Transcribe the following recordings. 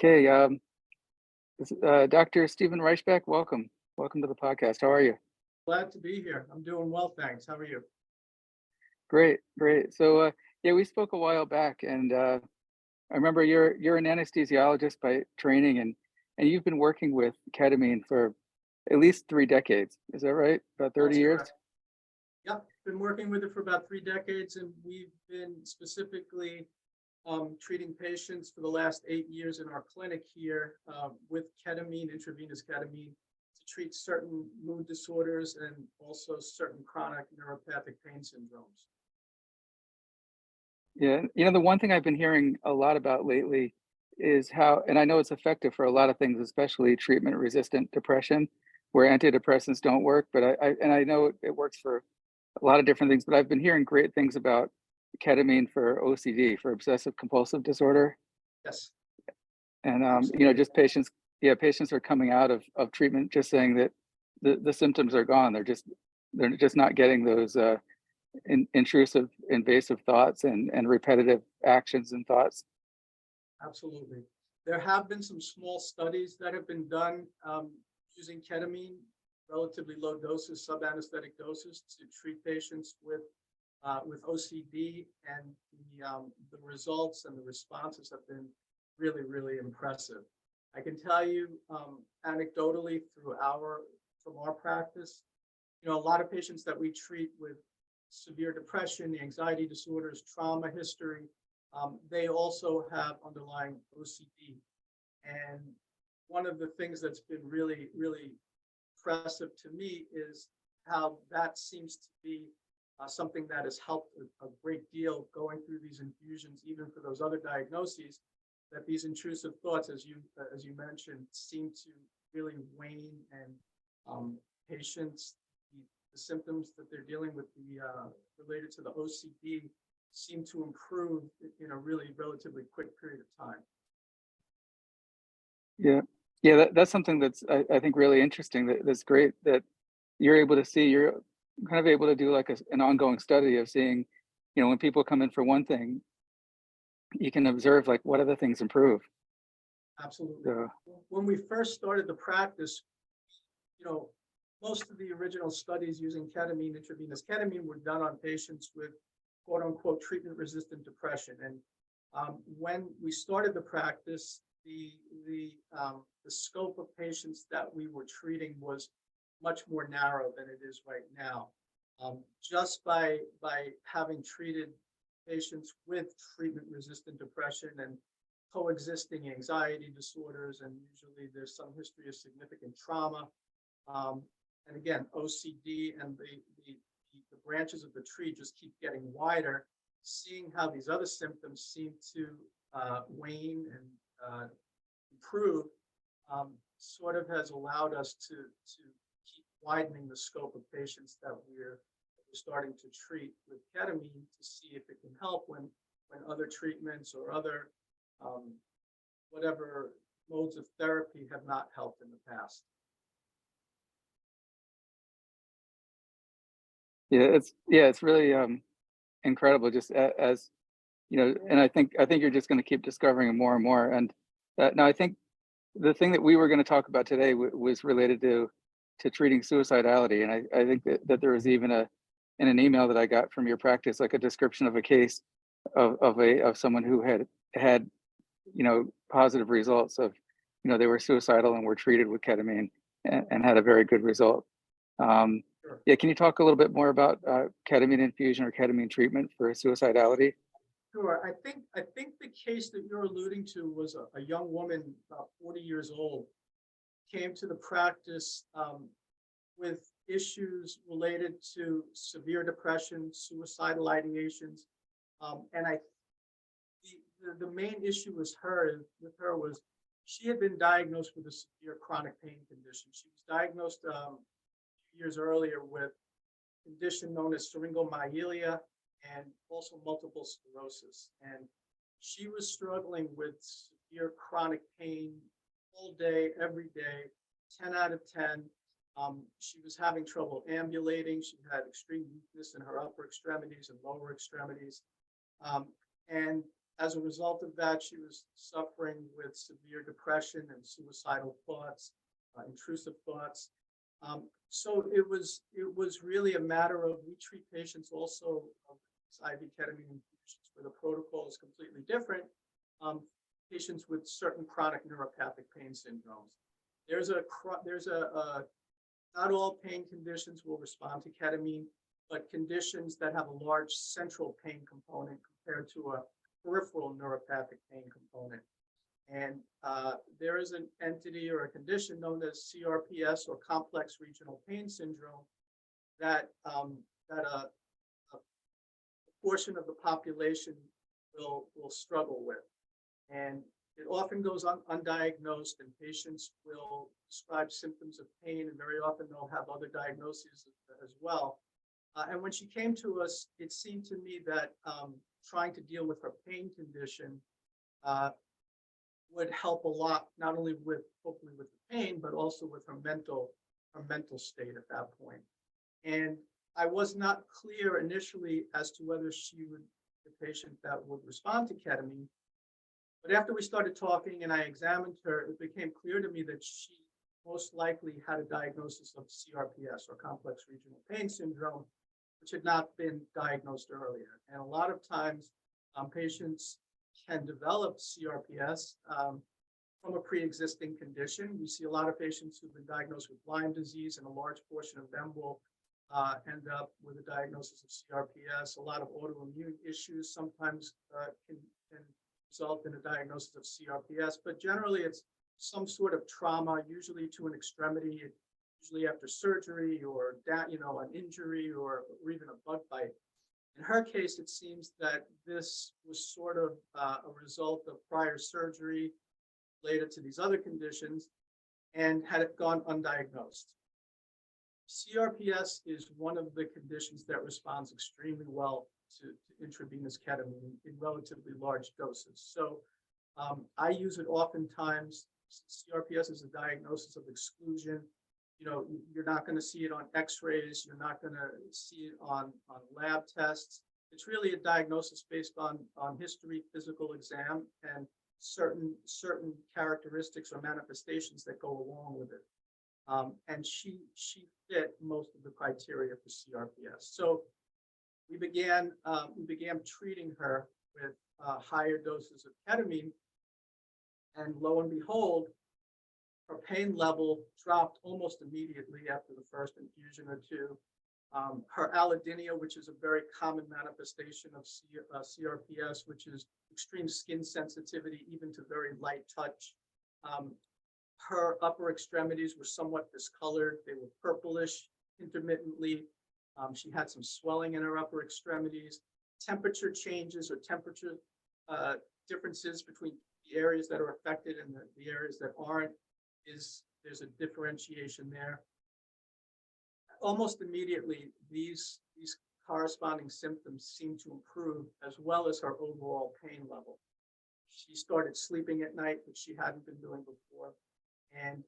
Okay, Dr. Stephen Reichbach, welcome. Welcome to the podcast. How are you? Glad to be here. I'm doing well, thanks. How are you? Great, great. Yeah, we spoke a while back, and I remember you're an anesthesiologist by training, and you've been working with ketamine for at least 3 decades. Is that right? About 30 That's years? correct. Yep, been working with it for about 3 decades, and we've been specifically treating patients for the last 8 years in our clinic here with ketamine, intravenous ketamine, to treat certain mood disorders and also certain chronic neuropathic pain syndromes. Yeah, the one thing I've been hearing a lot about lately is how, and I know it's effective for a lot of things, especially treatment-resistant depression, where antidepressants don't work. But I know it works for a lot of different things. But I've been hearing great things about ketamine for OCD, for obsessive compulsive disorder, Yes, and absolutely. just patients. Yeah, patients are coming out of treatment just saying that the symptoms are gone. They're just not getting those intrusive, invasive thoughts and repetitive actions and thoughts. Absolutely. There have been some small studies that have been done using ketamine, relatively low doses, sub-anesthetic doses, to treat patients with OCD, and the results and the responses have been really, really impressive. I can tell you anecdotally from our practice, a lot of patients that we treat with severe depression, anxiety disorders, trauma history, they also have underlying OCD. And one of the things that's been really, really impressive to me is how that seems to be something that has helped a great deal going through these infusions, even for those other diagnoses, that these intrusive thoughts, as you mentioned, seem to really wane, and patients, the symptoms that they're dealing with related to the OCD seem to improve in a really relatively quick period of time. Yeah, yeah, that's something that's I think really interesting. That's great that you're able to see. You're kind of able to do like an ongoing study of seeing, when people come in for one thing, you can observe like what other things improve. Absolutely. So When we first started the practice, you know, most of the original studies using ketamine, intravenous ketamine, were done on patients with quote unquote treatment-resistant depression. And when we started the practice, the scope of patients that we were treating was much more narrow than it is right now. Just by having treated patients with treatment-resistant depression and coexisting anxiety disorders, and usually there's some history of significant trauma. And again, OCD, and the branches of the tree just keep getting wider. Seeing how these other symptoms seem to wane and improve sort of has allowed us to keep widening the scope of patients that we're starting to treat with ketamine, to see if it can help when other treatments or other whatever modes of therapy have not helped in the past. it's really incredible. Just as and I think you're just going to keep discovering more and more. And now I think the thing that we were going to talk about today was related to treating suicidality. And I think that there was even in an email that I got from your practice, like a description of a case of someone who had positive results of, they were suicidal and were treated with ketamine and had a very good result. Sure. Yeah, can you talk a little bit more about ketamine infusion or ketamine treatment for suicidality? Sure. I think the case that you're alluding to was a young woman, about 40 years old, came to the practice with issues related to severe depression, suicidal ideations, and the main issue with her was she had been diagnosed with a severe chronic pain condition. She was diagnosed a few years earlier with a condition known as syringomyelia and also multiple sclerosis. And she was struggling with severe chronic pain all day, every day, 10 out of 10. She was having trouble ambulating. She had extreme weakness in her upper extremities and lower extremities. And as a result of that, she was suffering with severe depression and suicidal thoughts, intrusive thoughts. So it was really a matter of, we treat patients also of IV ketamine infusions where the protocol is completely different. Patients with certain chronic neuropathic pain syndromes. There's a not all pain conditions will respond to ketamine, but conditions that have a large central pain component compared to a peripheral neuropathic pain component. And there is an entity or a condition known as CRPS, or complex regional pain syndrome, that a portion of the population will struggle with. And it often goes undiagnosed, and patients will describe symptoms of pain, and very often they'll have other diagnoses as well. And when she came to us, it seemed to me that trying to deal with her pain condition would help a lot, not only with, hopefully with the pain, but also with her mental state at that point. And I was not clear initially as to whether she would be a patient that would respond to ketamine. But after we started talking and I examined her, it became clear to me that she most likely had a diagnosis of CRPS, or complex regional pain syndrome, which had not been diagnosed earlier. And a lot of times patients can develop CRPS from a pre-existing condition. We see a lot of patients who've been diagnosed with Lyme disease, and a large portion of them will end up with a diagnosis of CRPS. A lot of autoimmune issues sometimes can result in a diagnosis of CRPS, but generally it's some sort of trauma, usually to an extremity, usually after surgery, or an injury, or even a bug bite. In her case, it seems that this was sort of a result of prior surgery related to these other conditions, and had it gone undiagnosed. CRPS is one of the conditions that responds extremely well to intravenous ketamine in relatively large doses. So I use it oftentimes. CRPS is a diagnosis of exclusion. You're not going to see it on x-rays. You're not going to see it on lab tests. It's really a diagnosis based on history, physical exam, and certain characteristics or manifestations that go along with it. And she fit most of the criteria for CRPS. So we began treating her with higher doses of ketamine, and lo and behold, her pain level dropped almost immediately after the first infusion or two. Her allodynia, which is a very common manifestation of CRPS, which is extreme skin sensitivity, even to very light touch. Her upper extremities were somewhat discolored. They were purplish intermittently. She had some swelling in her upper extremities. Temperature changes, or temperature differences between the areas that are affected and the areas that aren't, there's a differentiation there. Almost immediately, these corresponding symptoms seemed to improve, as well as her overall pain level. She started sleeping at night, which she hadn't been doing before, and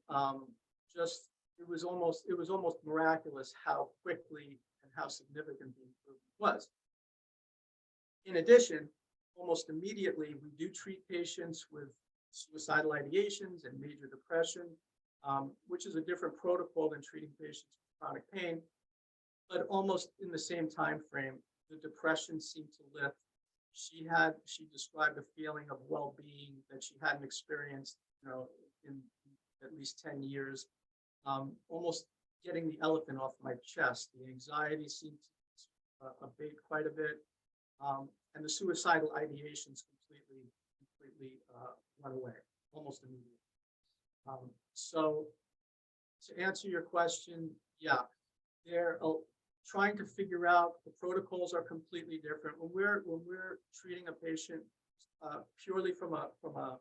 it was almost miraculous how quickly and how significant the improvement was. In addition, almost immediately, we do treat patients with suicidal ideations and major depression, which is a different protocol than treating patients with chronic pain. But almost in the same time frame, the depression seemed to lift. She described a feeling of well-being that she hadn't experienced, in at least 10 years. Almost getting the elephant off my chest. The anxiety seemed to abate quite a bit, and the suicidal ideations completely went away almost immediately. So to answer your question, yeah, they're trying to figure out, the protocols are completely different. When we're treating a patient purely from a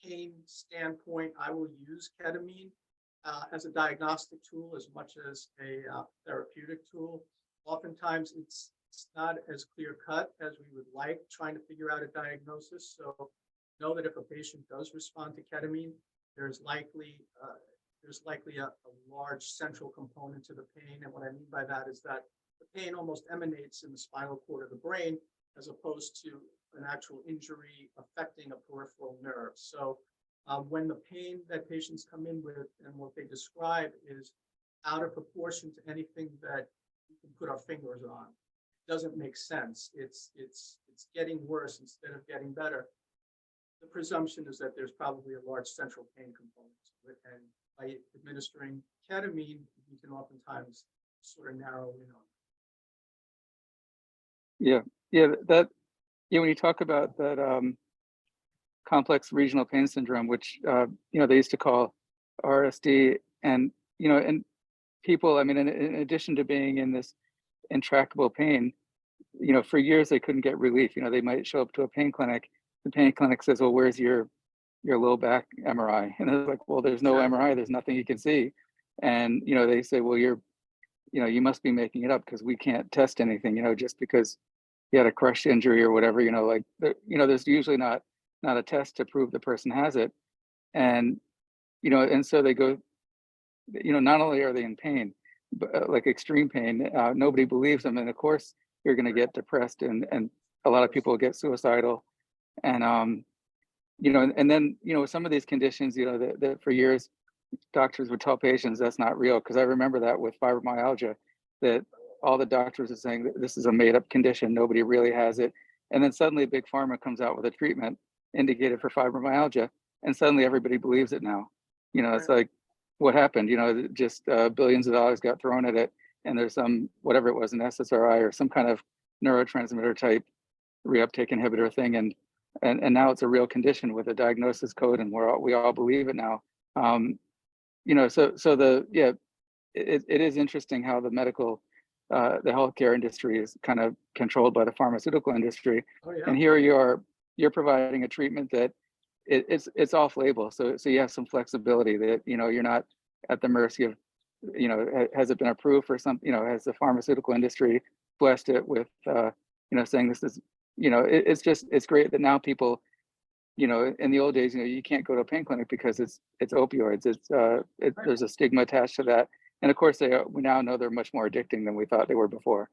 pain standpoint, I will use ketamine as a diagnostic tool as much as a therapeutic tool. Oftentimes it's not as clear cut as we would like, trying to figure out a diagnosis. So know that if a patient does respond to ketamine, there's likely a large central component to the pain. And what I mean by that is that the pain almost emanates in the spinal cord of the brain, as opposed to an actual injury affecting a peripheral nerve. So when the pain that patients come in with and what they describe is out of proportion to anything that we can put our fingers on, it doesn't make sense. It's getting worse instead of getting better. The presumption is that there's probably a large central pain component to it, and by administering ketamine, you can oftentimes sort of narrow in on Yeah, yeah, that yeah. When you talk about that complex regional pain syndrome, which they used to call RSD, and and people, I mean, in addition to being in this intractable pain, for years they couldn't get relief. They might show up to a pain clinic. The pain clinic says, "Well, where's your low back MRI?" And they're like, "Well, there's no exactly. MRI. There's nothing you can see." And they say, "Well, you must be making it up because we can't test anything. Just because you had a crush injury or whatever. Like there's usually not a test to prove the person has it." And and so they go. Not only are they in pain, but like extreme pain, nobody believes them, and of course you're going to get depressed, and a lot of people get suicidal, and and then some of these conditions, that for years doctors would tell patients that's not real, because I remember that with fibromyalgia, that all the doctors are saying that this is a made up condition, nobody really has it, and then suddenly big pharma comes out with a treatment indicated for fibromyalgia, and suddenly everybody believes it now. It's Right. like, what happened? Just billions of dollars got thrown at it, and there's some, whatever it was, an SSRI or some kind of neurotransmitter type reuptake inhibitor thing, and now it's a real condition with a diagnosis code, and we all believe it now. um, so it is interesting how the healthcare industry is kind of controlled by the pharmaceutical industry, Oh yeah. and here you're providing a treatment that it's off label, so you have some flexibility, that you're not at the mercy of, has it been approved for some, has the pharmaceutical industry blessed it with saying this is, it's great that now people, in the old days, you can't go to a pain clinic because it's opioids. Right. There's a stigma attached to that, and of course we now know they're much more addicting than we thought they were before.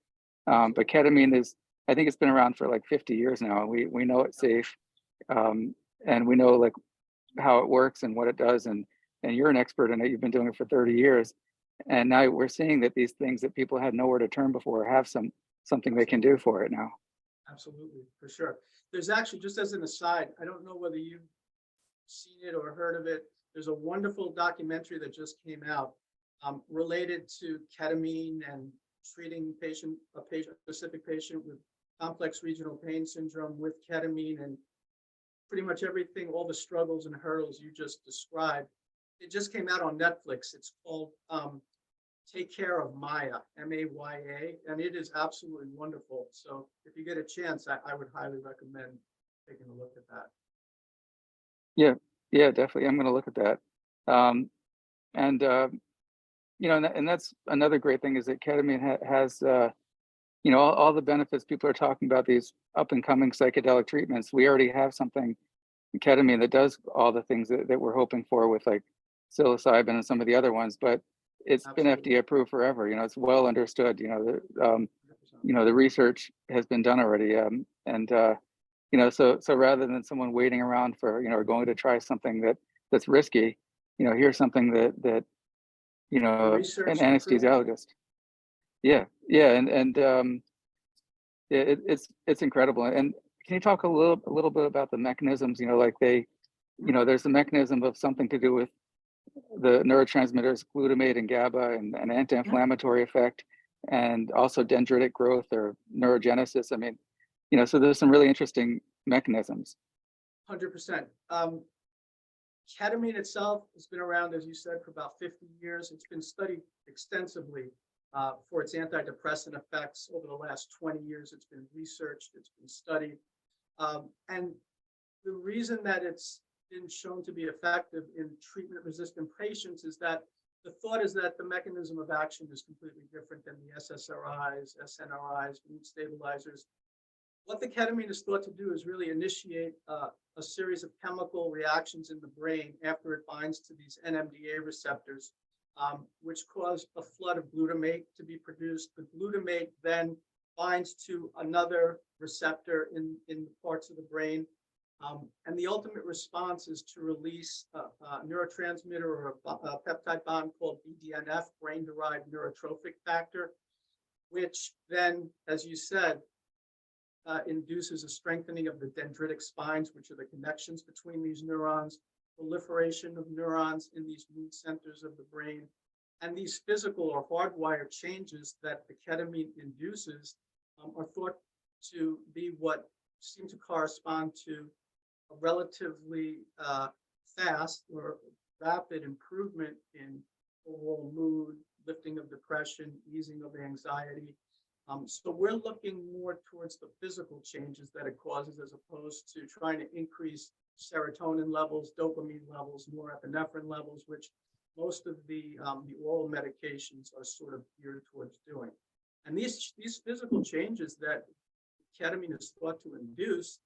But Absolutely. ketamine is, I think it's been around for like 50 years now, and we know it's safe, um, and we know like how it works and what it does, and you're an expert in it. You've been doing it for 30 years, and now we're seeing that these things that people had nowhere to turn before have something they can Absolutely. do for it now. Absolutely, for sure. There's actually, just as an aside, I don't know whether you've seen it or heard of it. There's a wonderful documentary that just came out related to ketamine and treating specific patient with complex regional pain syndrome with ketamine, and pretty much everything, all the struggles and hurdles you just described. It just came out on Netflix. It's called Take Care of Maya, Maya, and it is absolutely wonderful. So if you get a chance, I would highly recommend taking a look at that. Yeah, yeah, definitely. I'm going to look at that. And and that's another great thing, is that ketamine has all the benefits people are talking about, these up and coming psychedelic treatments. We already have something, ketamine, that does all the things that we're hoping for with like psilocybin and some of the other ones, but it's been Absolutely. FDA approved forever. It's well understood. 100%. The research has been done already, and so rather than someone waiting around for, or going to try something that's risky, here's something that The an research to prove it. anesthesiologist. Yeah, yeah, and yeah, it's incredible. And can you talk a little bit about the mechanisms? Like there's the mechanism of something to do with the neurotransmitters glutamate and GABA, and an anti-inflammatory effect, and also dendritic growth or neurogenesis. I mean, so there's some really interesting mechanisms. 100%. Ketamine itself has been around, as you said, for about 50 years. It's been studied extensively for its antidepressant effects over the last 20 years. It's been researched, it's been studied. And the reason that it's been shown to be effective in treatment-resistant patients is that the thought is that the mechanism of action is completely different than the SSRIs, SNRIs, mood stabilizers. What the ketamine is thought to do is really initiate a series of chemical reactions in the brain after it binds to these NMDA receptors, which cause a flood of glutamate to be produced. The glutamate then binds to another receptor in the parts of the brain. And the ultimate response is to release a neurotransmitter or a peptide bond called BDNF, brain-derived neurotrophic factor, which then, as you said, induces a strengthening of the dendritic spines, which are the connections between these neurons, proliferation of neurons in these mood centers of the brain, and these physical or hardwired changes that the ketamine induces are thought to be what seem to correspond to a relatively fast or rapid improvement in overall mood, lifting of depression, easing of anxiety. So we're looking more towards the physical changes that it causes as opposed to trying to increase serotonin levels, dopamine levels, norepinephrine levels, which most of the oral medications are sort of geared towards doing. And these physical changes that ketamine is thought to induce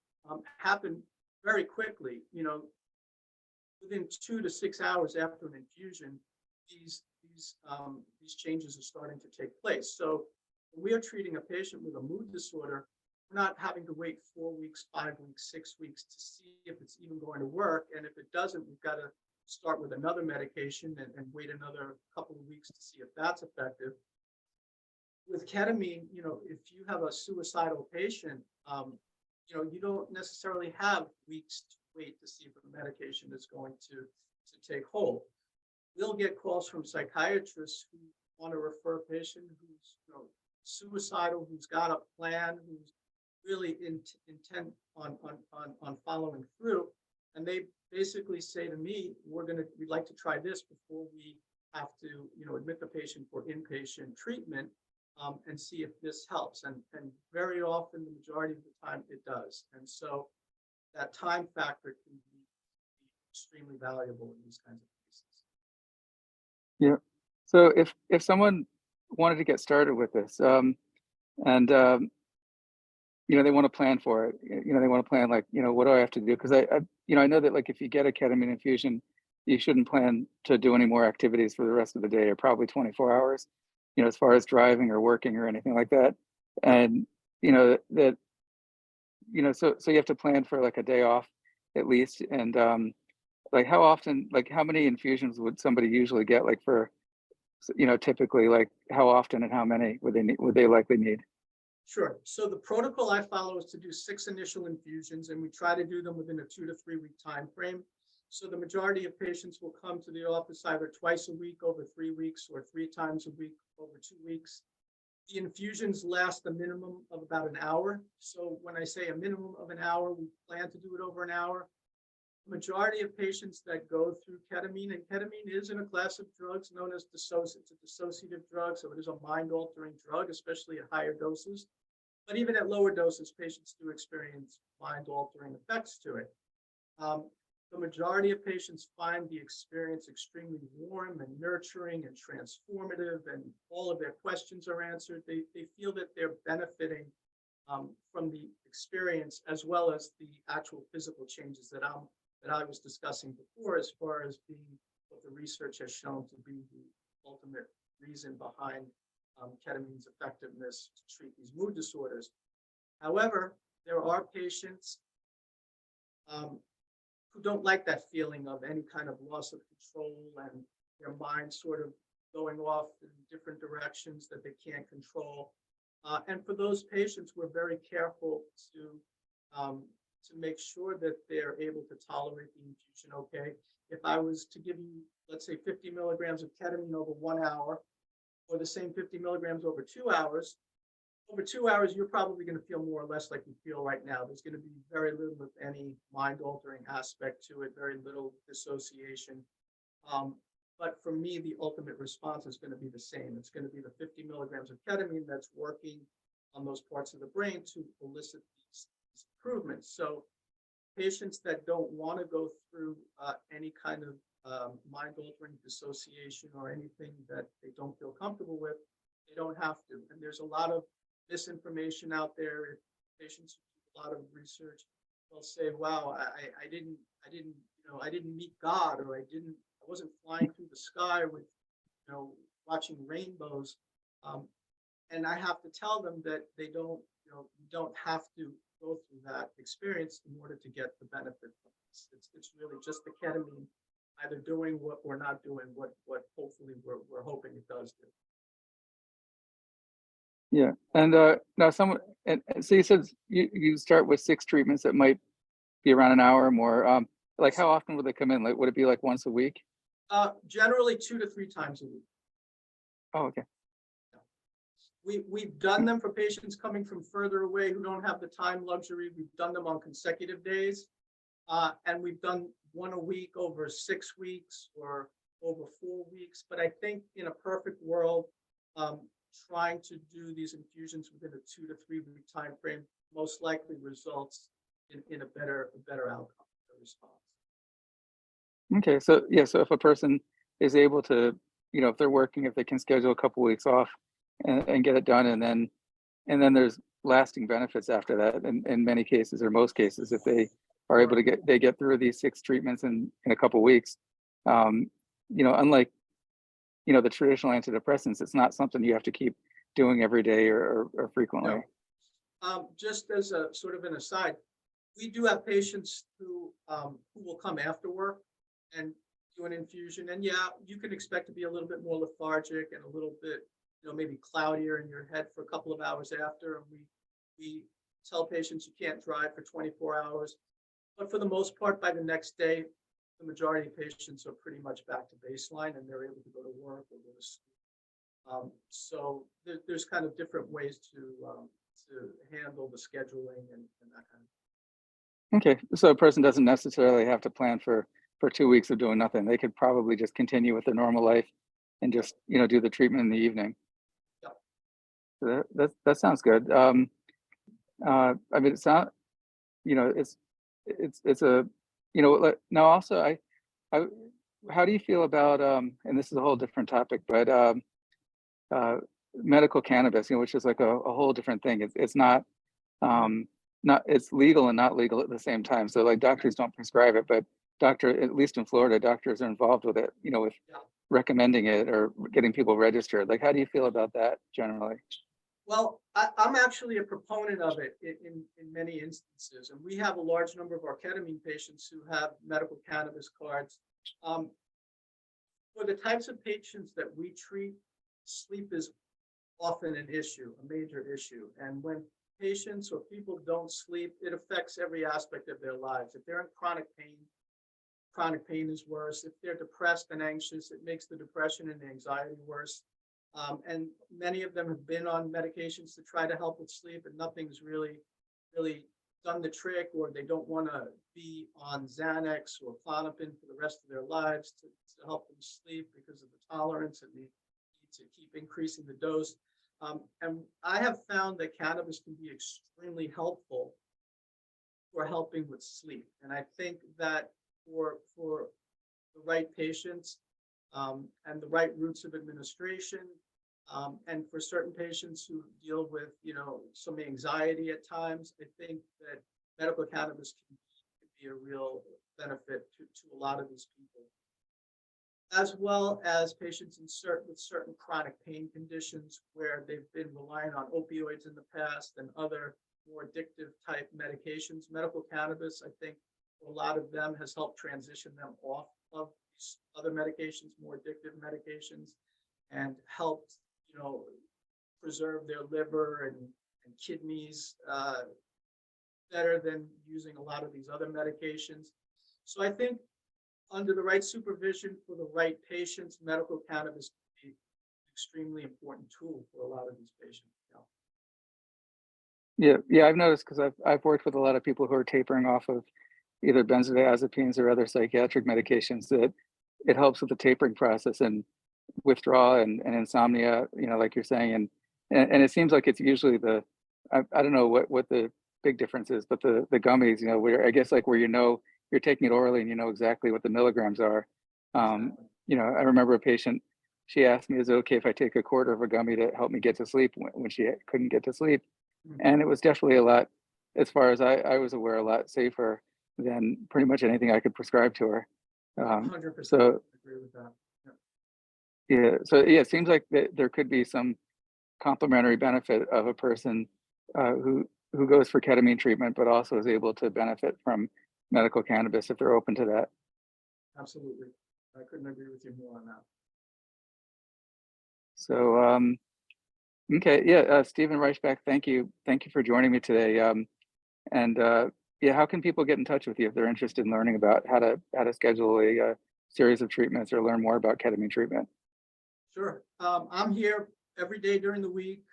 happen very quickly. You know, within 2 to 6 hours after an infusion, these changes are starting to take place. So when we are treating a patient with a mood disorder, we're not having to wait 4 weeks, 5 weeks, 6 weeks to see if it's even going to work. And if it doesn't, we've got to start with another medication and wait another couple of weeks to see if that's effective. With ketamine, you know, if you have a suicidal patient, you know, you don't necessarily have weeks to wait to see if the medication is going to take hold. We'll get calls from psychiatrists who want to refer a patient who's, you know, suicidal, who's got a plan, who's really intent on following through. And they basically say to me, we'd like to try this before we have to, you know, admit the patient for inpatient treatment and see if this helps. And very often, the majority of the time, it does. And so that time factor can be extremely valuable in these kinds of cases. Yeah. So if someone wanted to get started with this, and you know, they want to plan for it, you know, they want to plan like, you know, what do I have to do? Because you know, I know that like if you get a ketamine infusion, you shouldn't plan to do any more activities for the rest of the day or probably 24 hours, you know, as far as driving or working or anything like that. And you know that you know, so you have to plan for like a day off at least. And like how often, like how many infusions would somebody usually get? Like for you know, typically, like how often and how many would they likely need? Sure. So the protocol I follow is to do 6 initial infusions, and we try to do them within a 2 to 3 week time frame. So the majority of patients will come to the office either twice a week over 3 weeks or 3 times a week over 2 weeks. The infusions last a minimum of about an hour. So when I say a minimum of an hour, we plan to do it over an hour. Majority of patients that go through ketamine, and ketamine is in a class of drugs known as it's a dissociative drug, so it is a mind-altering drug, especially at higher doses. But even at lower doses, patients do experience mind-altering effects to it. The majority of patients find the experience extremely warm and nurturing and transformative, and all of their questions are answered. They feel that they're benefiting from the experience as well as the actual physical changes that I was discussing before, as far as being what the research has shown to be the ultimate reason behind ketamine's effectiveness to treat these mood disorders. However, there are patients who don't like that feeling of any kind of loss of control and their mind sort of going off in different directions that they can't control. And for those patients, we're very careful to make sure that they're able to tolerate the infusion okay. If I was to give you, let's say, 50 milligrams of ketamine over 1 hour, or the same 50 milligrams over 2 hours, you're probably going to feel more or less like you feel right now. There's going to be very little, if any, mind-altering aspect to it, very little dissociation. But for me, the ultimate response is going to be the same. It's going to be the 50 milligrams of ketamine that's working on those parts of the brain to elicit these improvements. So patients that don't want to go through any kind of mind-altering dissociation or anything that they don't feel comfortable with, they don't have to. And there's a lot of misinformation out there. If patients do a lot of research, they'll say, "Wow, I didn't meet God, or I wasn't flying through the sky with, watching rainbows." And I have to tell them that they don't, you don't have to go through that experience in order to get the benefit from this. It's really just the ketamine either doing what we're not doing, what hopefully we're hoping it does do. Yeah. And now someone, and so you said you start with 6 treatments that might be around an hour or more. Like how often would they come in? Like, would it be like once a week? Generally 2 to 3 times a week. Oh, okay. We've done them for patients coming from further away who don't have the time luxury. We've done them on consecutive days. And we've done one a week over 6 weeks or over 4 weeks. But I think in a perfect world, trying to do these infusions within a 2 to 3 week time frame most likely results in a better outcome, a response. Okay. So yeah, so if a person is able to, if they're working, if they can schedule a couple weeks off and get it done, and then there's lasting benefits after that in many cases or most cases, if they are able to get through these 6 treatments in a couple weeks. Unlike the traditional antidepressants, it's not something you have to keep doing every day or frequently. No. Just as a sort of an aside, we do have patients who will come after work and do an infusion. And yeah, you can expect to be a little bit more lethargic and a little bit, maybe cloudier in your head for a couple of hours after. And we tell patients you can't drive for 24 hours. But for the most part, by the next day, the majority of patients are pretty much back to baseline and they're able to go to work or go to school. So there's kind of different ways to handle the scheduling and that kind of thing. Okay, so a person doesn't necessarily have to plan for 2 weeks of doing nothing. They could probably just continue with their normal life and just do the treatment in the evening. Yeah. So that sounds good. I mean, it's not, it's a, now also I how do you feel about and this is a whole different topic, but uh, medical cannabis, which is like a whole different thing. It's not not it's legal and not legal at the same time. So like doctors don't prescribe it, but at least in Florida, doctors are involved with it, with Yeah. recommending it or getting people registered. Like, how do you feel about that generally? Well, I'm actually a proponent of it in many instances. And we have a large number of our ketamine patients who have medical cannabis cards. For the types of patients that we treat, sleep is often an issue, a major issue. And when patients or people don't sleep, it affects every aspect of their lives. If they're in chronic pain is worse. If they're depressed and anxious, it makes the depression and anxiety worse. And many of them have been on medications to try to help with sleep, and nothing's really done the trick, or they don't want to be on Xanax or Klonopin for the rest of their lives to help them sleep because of the tolerance and the need to keep increasing the dose. And I have found that cannabis can be extremely helpful for helping with sleep. And I think that for the right patients and the right routes of administration, and for certain patients who deal with, some anxiety at times, I think that medical cannabis can be a real benefit to a lot of these people, as well as patients with certain chronic pain conditions where they've been relying on opioids in the past and other more addictive type medications. Medical cannabis, I think, for a lot of them has helped transition them off of these other medications, more addictive medications, and helped, preserve their liver and kidneys better than using a lot of these other medications. So I think under the right supervision for the right patients, medical cannabis can be an extremely important tool for a lot of these patients. Yeah, I've noticed because I've worked with a lot of people who are tapering off of either benzodiazepines or other psychiatric medications, that it helps with the tapering process and withdrawal and insomnia, like you're saying. And it seems like it's usually I don't know what the big difference is, but the gummies, where I guess like where you're taking it orally and you know exactly what the milligrams are. I remember a patient, she asked me, is it okay if I take a quarter of a gummy to help me get to sleep when she couldn't get to sleep? And it was definitely a lot, as far as I was aware, a lot safer than pretty much anything I could prescribe to her. 100% So agree with that. Yeah. yeah, so yeah, it seems like there could be some complementary benefit of a person who goes for ketamine treatment, but also is able to benefit from medical cannabis if they're open to that. Absolutely. I couldn't agree with you more on that. So, okay, yeah, Stephen Reichbach, thank you for joining me today. And yeah, how can people get in touch with you if they're interested in learning about how to schedule a series of treatments or learn more about ketamine treatment? Sure. I'm here every day during the week,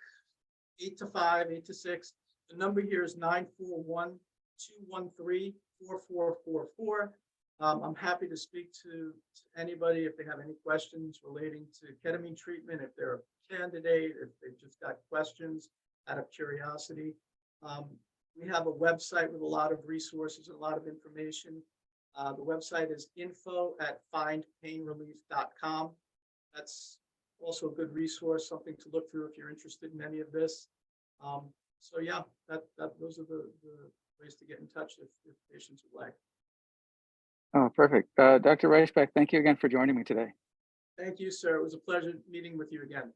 8 to 5, 8 to 6. The number here is 941-213-4444. I'm happy to speak to anybody if they have any questions relating to ketamine treatment, if they're a candidate, if they've just got questions out of curiosity. We have a website with a lot of resources, a lot of information. The website is info@findpainrelief.com. That's also a good resource, something to look through if you're interested in any of this. So yeah, those are the ways to get in touch if patients would like. Oh, perfect. Dr. Reichbach, thank you again for joining me today. Thank you, sir. It was a pleasure meeting with you again.